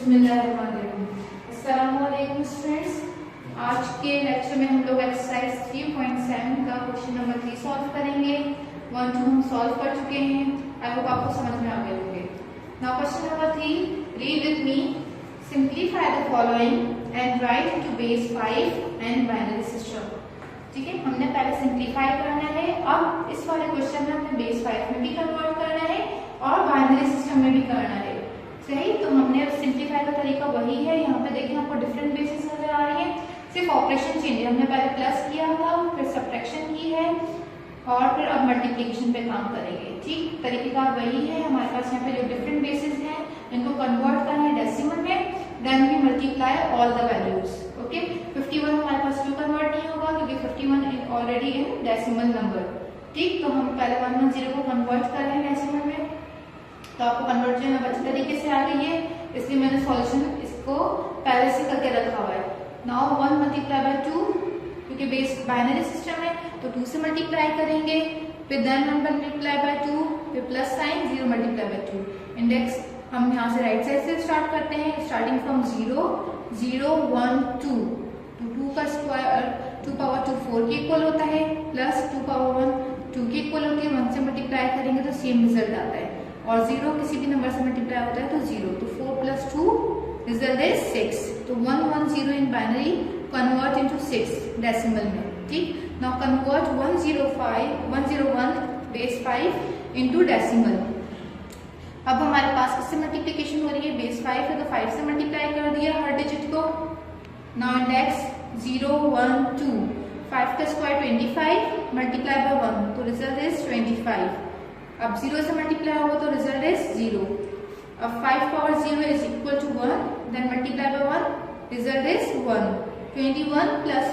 अस्सलामुअलैकुम स्टूडेंट्स, आज के लेक्चर में हम लोग एक्सरसाइज 3.7 का क्वेश्चन नंबर 3 सॉल्व करेंगे। 1 2 हम सॉल्व कर चुके हैं। आई होप आपको समझ में आ गए होंगे। Now question number 3, read with me, simplify the following and write to base 5 and binary system. ठीक है, हमने पहले सिंप्लीफाई करना है, अब इस वाले क्वेश्चन में हमने बेस 5 में भी कन्वर्ट करना है और बाइनरी सिस्टम में भी करना है। सही, तो हमने अब सिंप्लीफाई का तरीका वही है। यहाँ पे देखिए आपको डिफरेंट बेसिस नजर आ रही है, सिर्फ ऑपरेशन चेंज है। हमने पहले प्लस किया था, फिर सब्ट्रैक्शन की है और फिर अब मल्टीप्लिकेशन पे काम करेंगे। ठीक, तरीका वही है। हमारे पास यहाँ पे जो डिफरेंट बेसिस हैं इनको कन्वर्ट करना है डेसिमल में, then we multiply all the values. Okay, 51 हमारे पास क्यों कन्वर्ट नहीं होगा, क्योंकि 51 is already in decimal number. ठीक, तो हम पहले 110 को कन्वर्ट कर रहे हैं डेसिमल में, तो आपको कन्वर्जन अब अच्छे तरीके से आ गई है, इसलिए मैंने सॉल्यूशन इसको पहले से करके रखा हुआ है। नाउ 1 मल्टीप्लाई बाय 2, क्योंकि बेस बाइनरी सिस्टम है तो 2 से मल्टीप्लाई करेंगे, फिर देन 1 मल्टीप्लाई बाय 2, फिर plus sign 0 multiply by 2। Index हम यहाँ से राइट साइड से स्टार्ट करते हैं, स्टार्टिंग फ्रॉम 0 0 1 2, तो 2 का स्क्वायर 2 पावर 2 4 के इक्वल होता है, प्लस 2 पावर 1 2 के इक्वल होती है। 1 से मल्टीप्लाई करेंगे तो सेम रिजल्ट आता है, और 0 किसी भी नंबर से मल्टीप्लाई होता है तो 0, तो 4 प्लस 2 रिजल्ट इज 6। तो 110 in binary convert into 6 decimal में। ठीक, now convert 101 base 5 into decimal. अब हमारे पास इससे मल्टीप्लिकेशन हो रही है, बेस 5 है तो 5 से मल्टीप्लाई कर दिया हर डिजिट को। नाउ इंडेक्स 0 1 2, 5 का स्क्वायर 25 मल्टीप्लाई बाय 1, तो रिजल्ट इज 25। अब 0 से मल्टीप्लाई होगा तो रिजल्ट इज 0। अब 5 power 0 is equal to 1, then multiply by 1, result is 1। 21 plus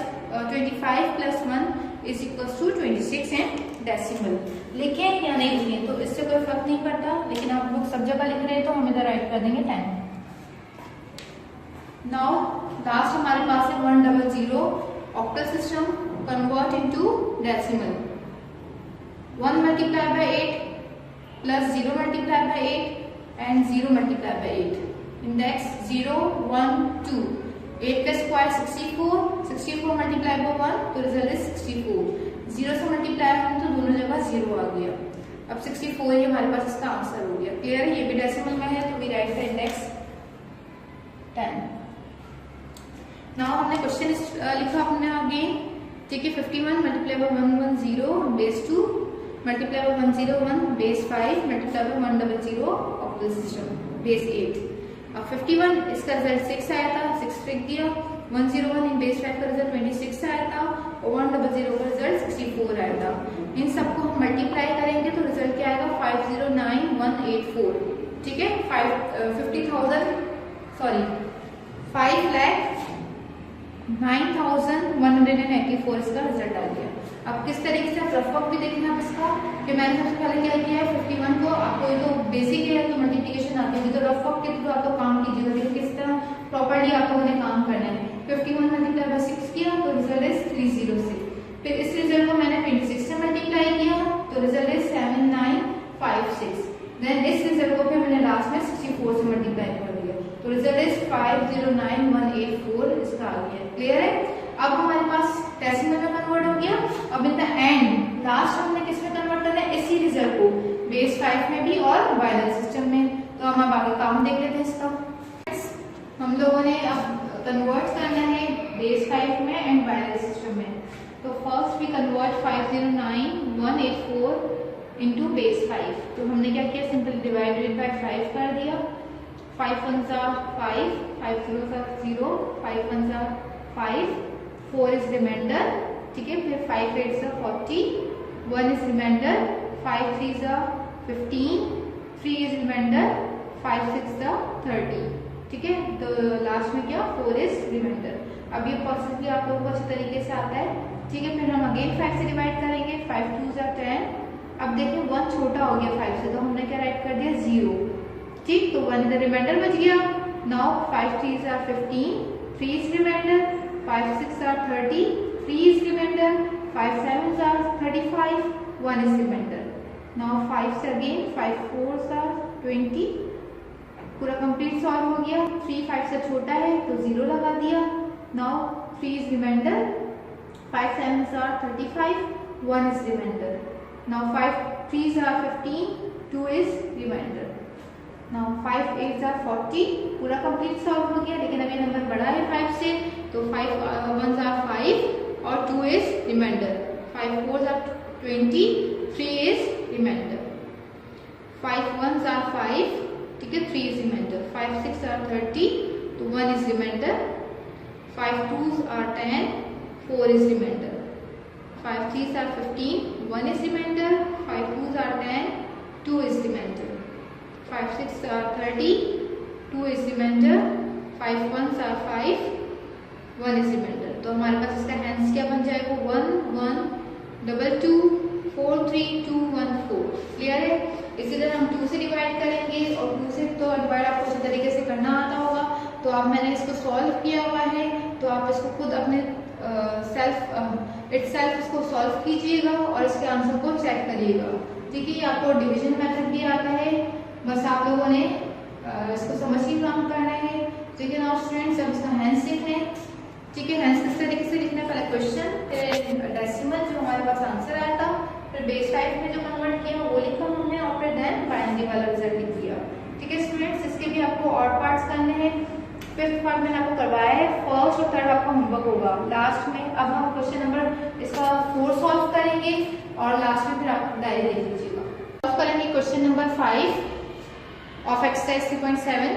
25 plus 1 is equal to 26 in decimal. लिखें या नहीं लिखें तो इससे कोई फर्क नहीं पड़ता, लेकिन आप लोग सब जगह लिख रहे हैं तो हम इधर राइट कर देंगे 10। नाउ लास्ट हमारे पास है 100 octal system convert into decimal. 1 multiply bye 8 plus 0 multiply by 8 and 0 multiply by 8। Index 0 1 2, 8 का स्क्वायर 64 मल्टीप्लाई बाय 1, तो रिजल्ट इज 64। 0 से मल्टीप्लाई हम तो दोनों जगह 0 आ गया। अब 64 ही हमारे पास इसका आंसर हो गया। क्लियर है, ये भी डेसिमल में है तो we write the index 10। Now हमने क्वेश्चन लिखा अपने आगे। ठीक है, 51 multiply by 110 base 2 multiply by 101 base 5 multiply by 100 octal system base 8। अब 51 इसका रिजल्ट 6 आया था, 6 लिख दिया। 101 इन बेस 5 का रिजल्ट 26 आया था और 100 का रिजल्ट 64 आया था। इन सबको हम मल्टीप्लाई करेंगे तो रिजल्ट क्या आएगा 509184। ठीक है, 5,09,184 इसका रिजल्ट आ गया। अब किस तरीके से आप रफ वर्क भी देखना आप इसका, कि मैंने सबसे पहले क्या किया है 51 को, आपको ये तो बेसिक है तो मल्टीप्लिकेशन आती है, तो रफ वर्क के थ्रू आप लोग काम कीजिएगा। देखिए किस तरह प्रॉपर्ली आप लोगों ने काम करना है। 51 मल्टीप्लाई बाय 6 किया तो रिजल्ट इज 306। फिर इस रिजल्ट को मैंने 26 से मल्टीप्लाई किया तो रिजल्ट इज 7956। देन इस रिजल्ट को फिर मैंने लास्ट में 64 से मल्टीप्लाई कर दिया तो रिजल्ट इज 509184 इसका आ गया। क्लियर है, अब हमारे पास डेसिमल में कन्वर्ट हो गया। अब इन द एंड लास्ट हमने किस में कन्वर्ट करना है, इसी रिजल्ट को बेस 5 में भी और बाइनरी सिस्टम में। तो हम अब आगे काम देख लेते हैं इसका। हम लोगों ने अब कन्वर्ट करना है बेस 5 में एंड बाइनरी सिस्टम में। तो first we convert 509184 into base 5। तो हमने क्या किया, सिंपल डिवाइडेड बाय 5 कर दिया। 5 1 5, 5 0 0, 5 1 5, 4 इज रिमाइंडर। ठीक है, फिर 5 8 40, 1 इज रिमाइंडर, 5 3 15, 3 इज रिमाइंडर, 5 6 30। ठीक है, तो लास्ट में क्या 4 इज रिमाइंडर। अब ये प्रोसेस भी आप लोगों को अच्छे तरीके से आता है। ठीक है, फिर हम अगेन 5 से डिवाइड करेंगे। 5 2 10। अब देखिए 1 छोटा हो गया 5 से, तो हमने क्या राइट कर दिया 0। ठीक, तो 1 इज रिमाइंडर बच गया। Now 5 3 15, 3 is reminder, 5 6 30, 3 is reminder, 5 7 35, 1 is reminder. Now 5 से अगेन 5 4 20, पूरा कंप्लीट सॉल्व हो हो गया, 3 5 से छोटा है तो 0 लगा दिया। Now 3 is reminder, 5 7s are 35, 1 is remainder. Now 5 3s are 15, 2 is remainder. Now 5 8s are 40, पूरा कंप्लीट सॉल्व हो गया। लेकिन अभी नंबर बड़ा है 5 से, तो 5 1s are 5 और 2 is remainder. 5 4s are 20, 3 is remainder. 5 1s are 5, ठीक है, 3 is remainder. 5 6 are 30, तो 1 is remainder. 5 2s are 10, 4 is remainder. 5 3s are 15, 1 is remainder. 5 2s are 10, 2 is remainder. 5 6 are 30, 2 is remainder. 5 1s are 5, 1 is remainder. तो हमारे पास इसका hands क्या बन जाएगा, 1 1 2 2 4 3 2 1 4। Clear है। इसी तरह हम 2 से डिवाइड करेंगे, और 2 से तो डिवाइड आपको इसी तरीके से करना आता होगा। तो अब मैंने इसको सॉल्व किया हुआ है, तो आप इसको खुद अपने सेल्फ इसको सॉल्व कीजिएगा और इसके आंसर को चेक करिएगा। ठीक है, आपको डिवीजन मेथड भी आता है, बस आप लोगों ने इसको समझ के काम करना है। ठीक है ना स्टूडेंट्स, अब इसका हैंड्स लिख लें। ठीक है, हैंड्स किस तरीके से लिखना है, पहले क्वेश्चन, फिर डेसिमल जो हमारे पास आंसर आया था, फिर बेस 5 में जो कन्वर्ट किया वो लिखा हमने, और फिर देन बाइनरी वाला रिजल्ट लिख दिया। ठीक है स्टूडेंट्स, इसके भी आपको और पार्ट्स करने हैं। 5th पार्ट मैंने आपको करवाया है, फर्स्ट और थर्ड आपका होमवर्क होगा लास्ट में। अब हम क्वेश्चन नंबर इसका 4 सॉल्व करेंगे, और लास्ट में फिर आप डायरी देख लीजिएगा। सॉल्व करेंगे question number 5 of exercise 3.7।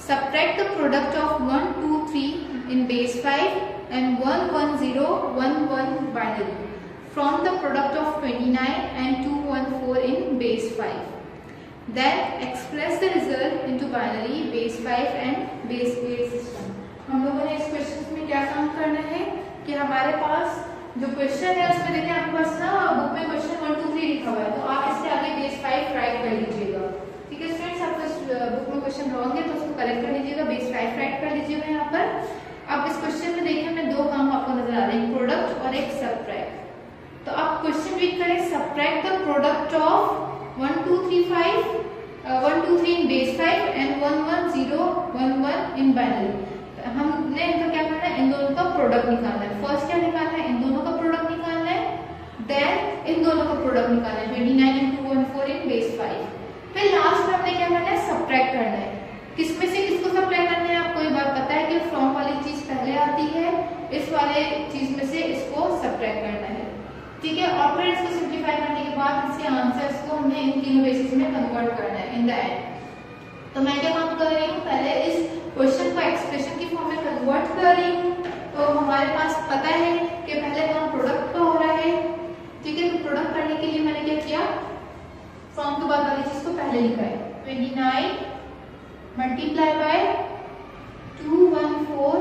Subtract the product of 1 2 3 in base 5 and 1 1 0 1 1 binary from the product of 29 and 2 1 4 in base 5. Then express the result into binary, base 5 and base 8 system. हम लोगों ने इस question में क्या काम करना है कि हमारे पास जो क्वेश्चन है उसमें देखिए आपके पास ना बुक में क्वेश्चन 1 2 3 लिखा हुआ है, तो आप इससे आगे बेस 5 राइट कर लीजिएगा। ठीक है स्टूडेंट्स, आपका बुक में क्वेश्चन रॉन्ग है तो उसको करेक्ट कर लीजिएगा, बेस 5 राइट कर लीजिएगा यहाँ पर। अब इस क्वेश्चन में देखिए हमें 2 काम आपको नजर आ रहे हैं, प्रोडक्ट और एक सबट्रैक्ट। तो आप क्वेश्चन रीड करें, subtract the product of 1 2 3 5 1 2 3 in base 5 and 1 1 0 1 1 in binary. हमने इनका क्या करना है, इन दोनों का प्रोडक्ट निकालना है। फर्स्ट क्या निकालना है, इन दोनों का प्रोडक्ट निकालना है, देन इन दोनों का प्रोडक्ट निकालना है, 29 and 2 1 4 इन बेस 5। फिर लास्ट में हमने क्या करना है, सब्ट्रैक्ट करना है। किसमें से किसको सब्ट्रैक्ट करना है, आपको ये बात पता है कि फ्रॉम वाली चीज पहले आती है, इस वाले चीज में से इसको सब्ट्रैक्ट करना है। ठीक है, और फिर इसको सिंप्लीफाई करने के बाद इसके आंसर्स को हमने इन तीनों बेसिस में कन्वर्ट करना है इन द एंड। तो मैं क्या काम कर रही हूँ, पहले इस क्वेश्चन को एक्सप्रेशन की फॉर्म में कन्वर्ट कर रही हूँ। तो हमारे पास पता है कि पहले काम प्रोडक्ट का हो रहा है। ठीक है, तो प्रोडक्ट करने के लिए मैंने क्या किया, फ्रॉम के बाद वाली चीज को पहले लिखा है, 29 मल्टीप्लाई बाय 2 1 4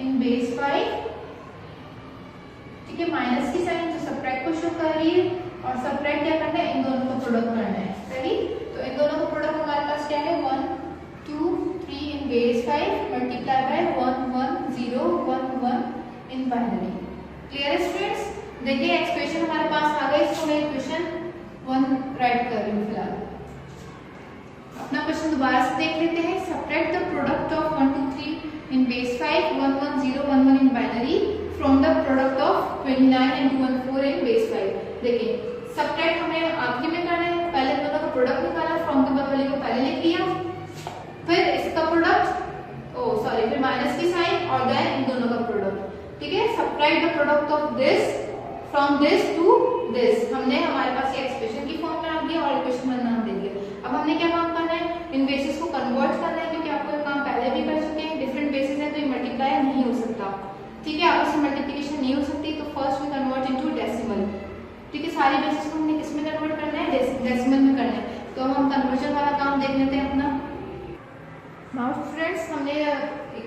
इन बेस 5। ठीक है, माइनस की साइन जो सब्ट्रैक्ट को शो कर रही है, और सब्ट्रैक्ट क्या करना है, इन दोनों का प्रोडक्ट करना है। सही, तो इन दोनों का प्रोडक्ट हमारे पास क्या है, 1 2 3 in base 5 multiply by 1 1 0 1 1 in binary. Clear है स्टूडेंट्स, देखिए एक्सप्रेशन हमारे पास आ गई, इसको मैं इक्वेशन 1 राइट कर रही हूँ फिलहाल। अपना क्वेश्चन दोबारा से देख लेते हैं, subtract the product of 1 2 3 in base 5 1 1 0 1 1 in binary from the product of 29 and 2 1 4 in base 5। देखिए सब्ट्रैक्ट हमें आखिरी में करना है, पहले दोनों का प्रोडक्ट निकाला, फ्रॉम के बाद वाले को पहले लिख लिया, फिर इसका प्रोडक्ट फिर माइनस की साइन, और देन इन दोनों का प्रोडक्ट। ठीक है, subtract the product of this from this to this. हमने हमारे पास ये एक्सप्रेशन की फॉर्म में आ गया और इक्वेशन में नाम दे दिया। अब हमने क्या काम करना है, इन बेसिस को कन्वर्ट करना है, क्योंकि आपको ये काम पहले भी कर चुके हैं, डिफरेंट बेसिस है तो ये मल्टीप्लाई नहीं हो सकता। ठीक है, आपस में मल्टीप्लिकेशन नहीं हो सकती, तो first we convert into decimal. ठीक है, सारी बेसिस को हमने किस में कन्वर्ट करना है, डेसिमल में करना है। तो हम कन्वर्जन वाला काम देख लेते हैं अपना। नाउ स्टूडेंट्स, हमने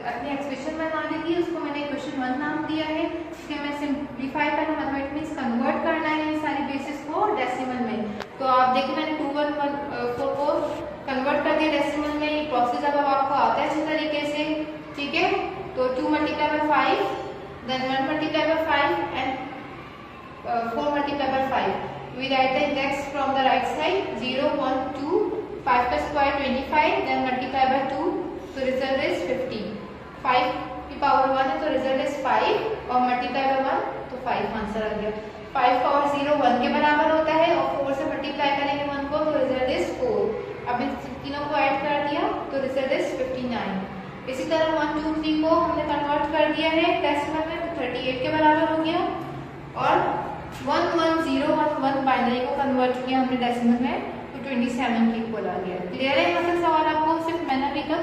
अपने एक्सप्रेशन बना ली थी, उसको मैंने क्वेश्चन 1 नाम दिया है। इसके मैं सिंप्लीफाई करना, मतलब इट मींस कन्वर्ट करना है सारी बेसिस को डेसिमल में। तो आप देखिए मैंने 2 1 4 को कन्वर्ट कर दिया डेसिमल में। ये प्रोसेस अब आपको आता है इसी तरीके से। ठीक है, तो 2 multiply by 5, then 1 multiply by 5 and 4 multiply by 5। We write the index from the right side, 0 1 2 5 का स्क्वायर 25, then multiply by 2, तो रिजल्ट आंसर आ गया। 5 का और 0 1 के बराबर होता है और 4 से मल्टीप्लाई करेंगे 1 को तो रिजल्ट इज 4। अब इन तीनों को ऐड कर दिया तो रिजल्ट इज 59। इसी तरह 1 2 3 को हमने कन्वर्ट कर दिया है डेसिमल में तो 38 के बराबर हो गया और 1 1 0 1 1 बाइनरी को कन्वर्ट किया हमने डेसिमल में तो 27 के इक्वल आ गया। क्लियर है मतलब सवाल आपको? सिर्फ मैंने अभी तक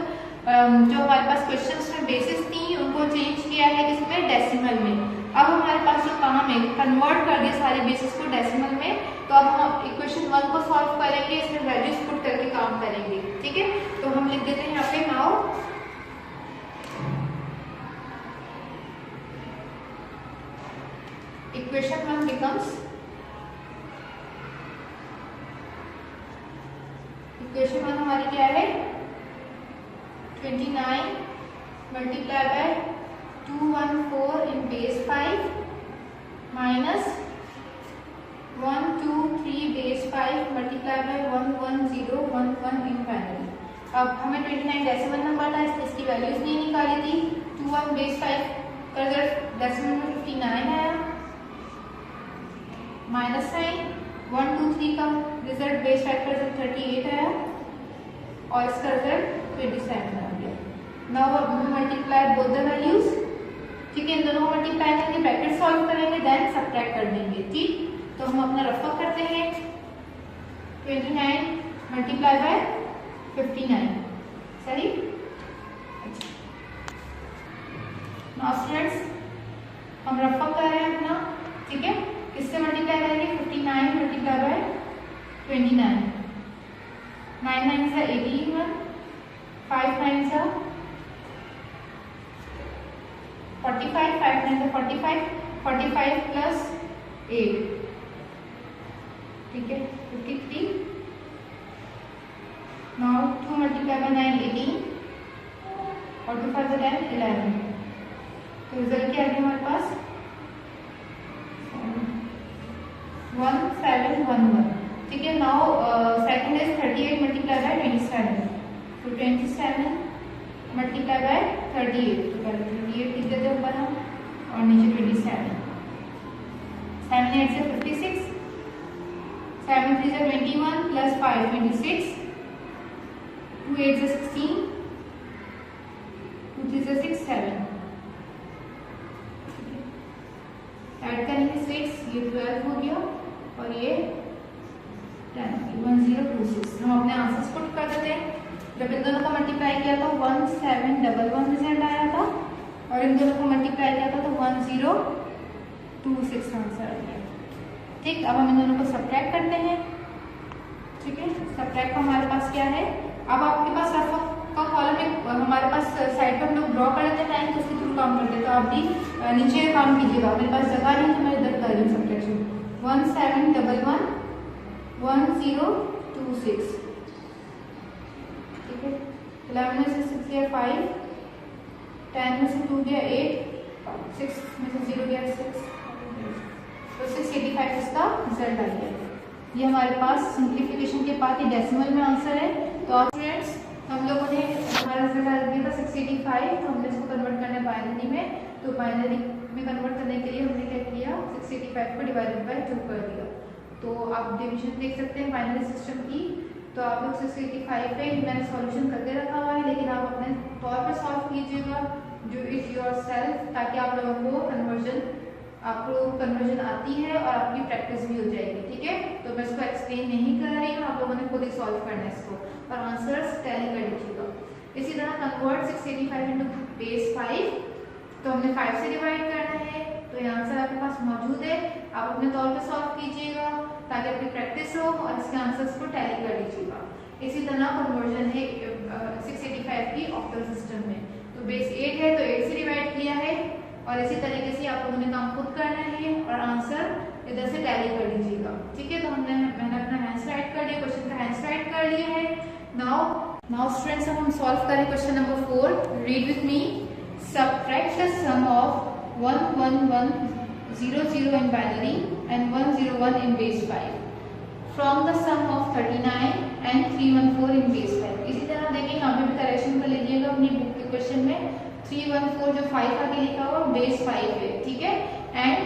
जो हमारे पास क्वेश्चंस में बेसिस थी उनको चेंज किया है किसमें? डेसिमल में। अब हमारे पास जो काम है कन्वर्ट कर दिया सारे बेसिस को डेसिमल में तो अब हम इक्वेशन 1 को सॉल्व करेंगे, इसमें वैल्यूज पुट करके काम करेंगे। ठीक है तो हम लिख देते हैं यहाँ पे नाउ इक्वेशन 1 बिकम्स इक्वेशन 1 हमारी क्या है? 29 multiply by 214 in base 5 minus 1 2 3 base 5 multiply by 1 1 0 1 1 in binary. अब हमें 29 डेसिमल नंबर था इसकी वैल्यूज नहीं निकाली थी। 2 1 बेस 5 का रिजल्ट डेसिमल में 59 आया माइनस साइन 1 2 3 का रिजल्ट बेस 5 का रिजल्ट 38 आया और इसका रिजल्ट 27 आ गया। Now multiply both the values. ठीक है इन दोनों को मल्टीप्लाई करेंगे ब्रैकेट सॉल्व करेंगे देन सबट्रैक्ट कर देंगे। ठीक तो हम अपना रफ वर्क करते हैं 29 मल्टीप्लाई बाय 59 सही। नाउ स्टूडेंट्स हम रफ वर्क कर रहे हैं अपना। ठीक है किससे मल्टीप्लाई करेंगे? 59 मल्टीप्लाई बाय 29 9 9 से 81 5 9 से 45 5 9 से 45 45 प्लस 8 ठीक है 53। नाउ 2 मल्टीप्लाई बाय 9 18 और 2 5 10 11 तो रिजल्ट क्या आ गया हमारे पास 1711। ठीक है now second is 38 multiply by 27 तो 27 मल्टीप्लाई बाय 38 तो पहले 38 लिख देते हैं ऊपर हम और नीचे 27 7 8 से 56 7 3 से 21 प्लस 5 26 2 8 से 16 2 3 से 6 7 ऐड करेंगे 6 ये 12 हो गया और ये 1026 हम अपने आंसर्स पुट कर देते हैं। जब इन दोनों को मल्टीप्लाई किया था 1711 रिजल्ट आया था और इन दोनों को मल्टीप्लाई किया था तो 1026 आंसर आ गया। ठीक अब हम इन दोनों को सबट्रैक्ट करते हैं। ठीक है सबट्रैक्ट हमारे पास क्या है? अब आपके पास रफ का कॉलम एक हमारे पास साइड पर हम लोग ड्रॉ कर लेते हैं लाइन तो उसके थ्रू काम करते हैं तो आप भी नीचे काम कीजिएगा। मेरे पास जगह नहीं तो मैं इधर कर रही हूँ सबट्रैक्शन 1711 1026 ठीक है 11 में से 6 गया 5 10 में से 2 गया 8 6 में से 0 गया 6 तो 685 इसका रिजल्ट आ गया। ये हमारे पास सिंप्लीफिकेशन के बाद ही डेसिमल में आंसर है। तो आप स्टूडेंट्स हम लोगों ने हमारा रिजल्ट आ गया था 685 तो हमने इसको कन्वर्ट करना है बाइनरी में तो बाइनरी में कन्वर्ट करने के लिए हमने क्या किया 685 को डिवाइडेड बाय 2 कर दिया। तो आप डिवीजन देख सकते हैं बाइनरी सिस्टम की तो आप लोग 685 पे मैंने सॉल्यूशन करके रखा हुआ है लेकिन आप अपने तौर पर सॉल्व कीजिएगा जो इट योरसेल्फ ताकि आप लोगों को आपको कन्वर्जन आती है और आपकी प्रैक्टिस भी हो जाएगी। ठीक है तो मैं इसको एक्सप्लेन नहीं कर रही हूँ आप लोगों ने खुद ही सॉल्व करना है इसको और आंसर्स टैली कर लीजिएगा। इसी तरह कन्वर्ट 685 इनटू बेस 5 तो हमने 5 से डिवाइड करना है तो ये आंसर आपके पास मौजूद है। आप अपने तौर पे सॉल्व कीजिएगा ताकि आपकी प्रैक्टिस हो और इसके आंसर्स को टैली कर लीजिएगा। इसी तरह कन्वर्जन है 685 की ऑक्टल सिस्टम में तो बेस 8 है तो 8 से डिवाइड किया है और इसी तरीके से आप लोगों ने काम खुद करना है और आंसर इधर से टैली कर लीजिएगा। ठीक है तो मैंने अपना हैंड्स राइट कर लिया क्वेश्चन का हैंड्स राइट कर लिया है। नाउ स्टूडेंट्स हम सॉल्व करें question number 4। Read with me subtract the sum of 11100 in binary and 101 in base 5 from the sum of 39 and 314 in base 5। इसी तरह देखिए यहाँ पे भी करेक्शन कर लीजिएगा अपनी बुक के क्वेश्चन में 314 जो 5 आगे लिखा हुआ बेस 5 है। ठीक है and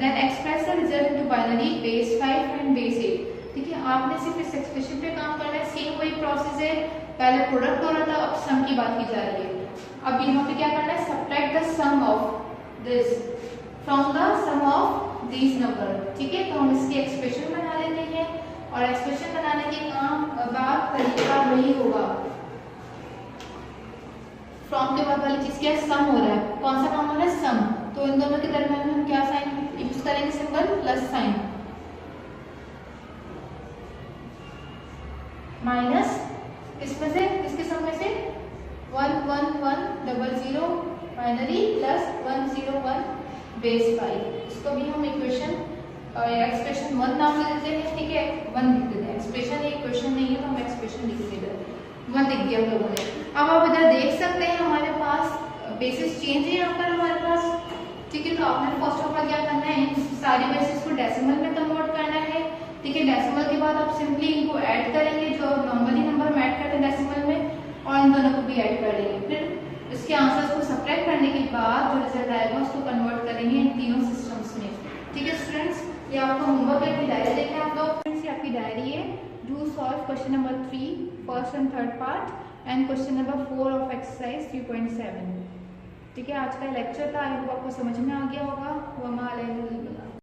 then express the result into binary base 5 and base 8। ठीक है, आपने सिर्फ इस एक्सप्रेशन पे काम करना है। सेम वही प्रोसेस है, पहले प्रोडक्ट हो रहा था, अब सम की बात की जा रही है। अब यहाँ पे क्या करना है, subtract the sum of this from the sum of these number. ठीक है, तो हम इसकी एक्सप्रेशन बना लेते हैं और एक्सप्रेशन बनाने के काम बाद तरीका वही होगा। फ्रॉम के बाद वाली चीज क्या है, सम हो रहा है। कौन सा काम हो रहा है, सम। तो इन दोनों के दरम्यान हम क्या साइन यूज करेंगे, सिंबल प्लस साइन, माइनस इसमें से इसके सम में से 1 1 1 0 0 बाइनरी प्लस 1 0 1 बेस 5। इसको भी हम इक्वेशन एक्सप्रेशन 1 नाम दे देते हैं। ठीक है, 1 लिख देते हैं। एक्सप्रेशन इक्वेशन नहीं है तो हम एक्सप्रेशन लिख देते हैं। 1 लिख दिया हम लोगों ने। अब आप इधर देख सकते हैं हमारे पास बेसिस चेंज है यहाँ पर हमारे पास। ठीक है, तो आपने फर्स्ट ऑफ ऑल क्या करना है, सारी बेसिस को डेसिमल में कन्वर्ट करना है। ठीक है, डेसिमल के बाद आप सिंपली इनको ऐड करेंगे, जो नॉर्मली नंबर हम ऐड करते हैं डेसिमल में, और इन दोनों को भी ऐड कर देंगे। फिर इसके आंसर्स को सब्ट्रैक्ट करने के बाद जो रिजल्ट आएगा उसको कन्वर्ट करेंगे इन तीनों सिस्टम्स में। ठीक है स्टूडेंट्स, ये आपका होमवर्क है, डायरी देखें आप लोग। फ्रेंड्स, ये आपकी डायरी है। Do solve question number 3 first and third part and question number 4 of exercise 3.7। ठीक है, आज का लेक्चर था, आई होप आपको समझ में आ गया होगा।